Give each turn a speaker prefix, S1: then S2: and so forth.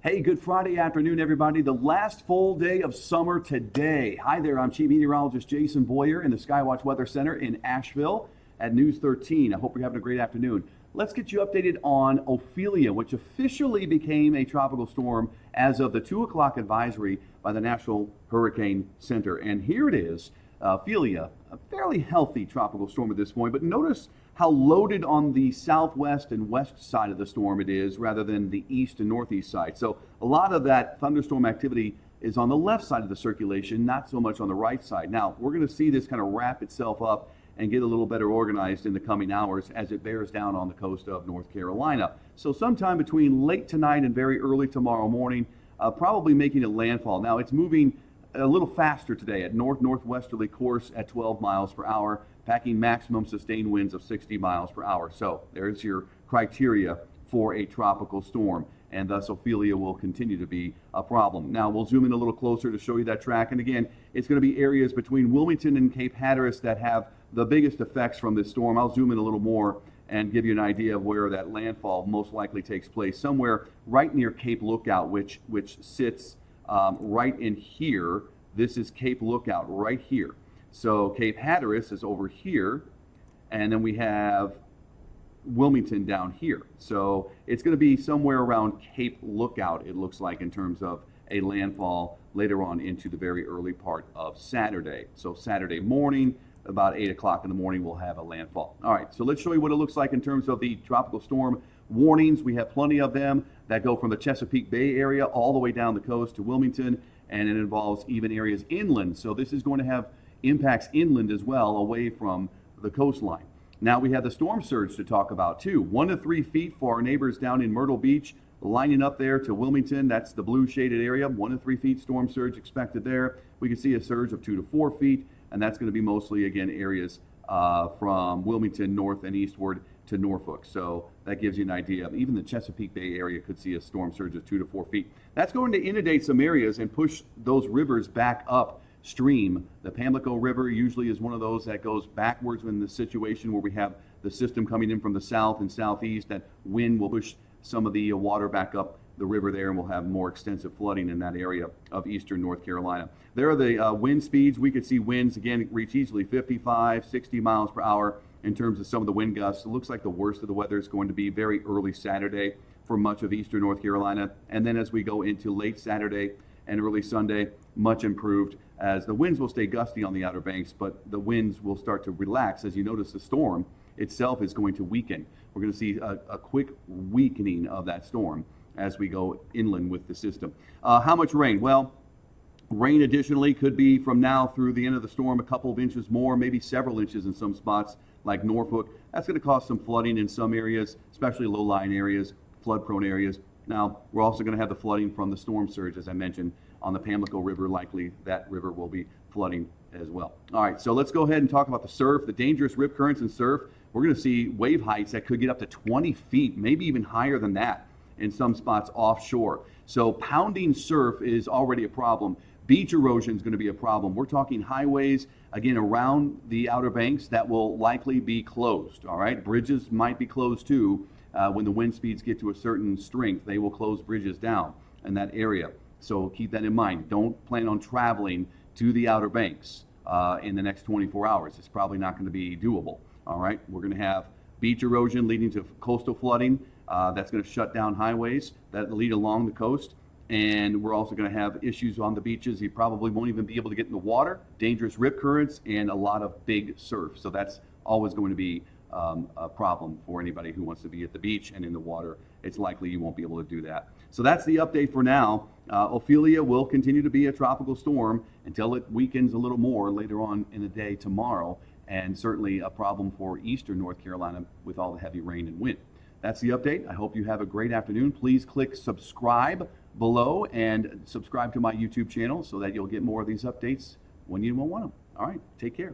S1: Hey, good Friday afternoon, everybody. The last full day of summer today. Hi there, I'm Chief Meteorologist Jason Boyer in the Skywatch Weather Center in Asheville at News 13. I hope you're having a great afternoon. Let's get you updated on Ophelia, which officially became a tropical storm as of the 2 o'clock advisory by the National Hurricane Center. And here it is, Ophelia, a fairly healthy tropical storm at this point, but notice how loaded on the southwest and west side of the storm it is rather than the east and northeast side. So a lot of that thunderstorm activity is on the left side of the circulation, not so much on the right side. Now, we're going to see this kind of wrap itself up and get a little better organized in the coming hours as it bears down on the coast of North Carolina. So sometime between late tonight and very early tomorrow morning, probably making a landfall. Now, it's moving a little faster today at north-northwesterly course at 12 miles per hour, packing maximum sustained winds of 60 miles per hour. So there's your criteria for a tropical storm, and thus Ophelia will continue to be a problem. Now we'll zoom in a little closer to show you that track, and again, it's going to be areas between Wilmington and Cape Hatteras that have the biggest effects from this storm. I'll zoom in a little more and give you an idea of where that landfall most likely takes place, somewhere right near Cape Lookout, which sits right in here. This is Cape Lookout right here. So Cape Hatteras is over here, and then we have Wilmington down here. So it's going to be somewhere around Cape Lookout, it looks like, in terms of a landfall later on into the very early part of Saturday. So Saturday morning, about 8 o'clock in the morning, we'll have a landfall. All right, so let's show you what it looks like in terms of the tropical storm warnings. We have plenty of them that go from the Chesapeake Bay area all the way down the coast to Wilmington, and it involves even areas inland. So this is going to have impacts inland as well, away from the coastline. Now we have the storm surge to talk about too. 1 to 3 feet for our neighbors down in Myrtle Beach, lining up there to Wilmington. That's the blue shaded area. 1 to 3 feet storm surge expected there. We can see a surge of 2 to 4 feet, and that's going to be mostly, again, areas from Wilmington north and eastward to Norfolk. So that gives you an idea. Even the Chesapeake Bay area could see a storm surge of 2 to 4 feet. That's going to inundate some areas and push those rivers back up stream. The Pamlico River usually is one of those that goes backwards in the situation where we have the system coming in from the south and southeast. That wind will push some of the water back up the river there, and we'll have more extensive flooding in that area of eastern North Carolina. There are the wind speeds. We could see winds again reach easily 55, 60 miles per hour in terms of some of the wind gusts. It looks like the worst of the weather is going to be very early Saturday for much of eastern North Carolina, and then as we go into late Saturday and early Sunday, much improved, as the winds will stay gusty on the Outer Banks, but the winds will start to relax. As you notice, the storm itself is going to weaken. We're going to see a quick weakening of that storm as we go inland with the system. How much rain? Well, rain additionally could be from now through the end of the storm a couple of inches more, maybe several inches in some spots like Norfolk. That's going to cause some flooding in some areas, especially low-lying areas, flood-prone areas. Now, we're also going to have the flooding from the storm surge, as I mentioned, on the Pamlico River. Likely that river will be flooding as well. All right, so let's go ahead and talk about the surf, the dangerous rip currents and surf. We're going to see wave heights that could get up to 20 feet, maybe even higher than that in some spots offshore. So pounding surf is already a problem. Beach erosion is going to be a problem. We're talking highways, again, around the Outer Banks that will likely be closed. All right, bridges might be closed too. When the wind speeds get to a certain strength, they will close bridges down in that area. So keep that in mind. Don't plan on traveling to the Outer Banks in the next 24 hours. It's probably not going to be doable. All right, we're going to have beach erosion leading to coastal flooding. That's going to shut down highways that lead along the coast. And we're also going to have issues on the beaches. You probably won't even be able to get in the water, dangerous rip currents, and a lot of big surf. So that's always going to be a problem for anybody who wants to be at the beach and in the water. It's likely you won't be able to do that. So that's the update for now. Ophelia will continue to be a tropical storm until it weakens a little more later on in the day tomorrow, and certainly a problem for eastern North Carolina with all the heavy rain and wind. That's the update. I hope you have a great afternoon. Please click subscribe below and subscribe to my YouTube channel so that you'll get more of these updates when you want them. All right, take care.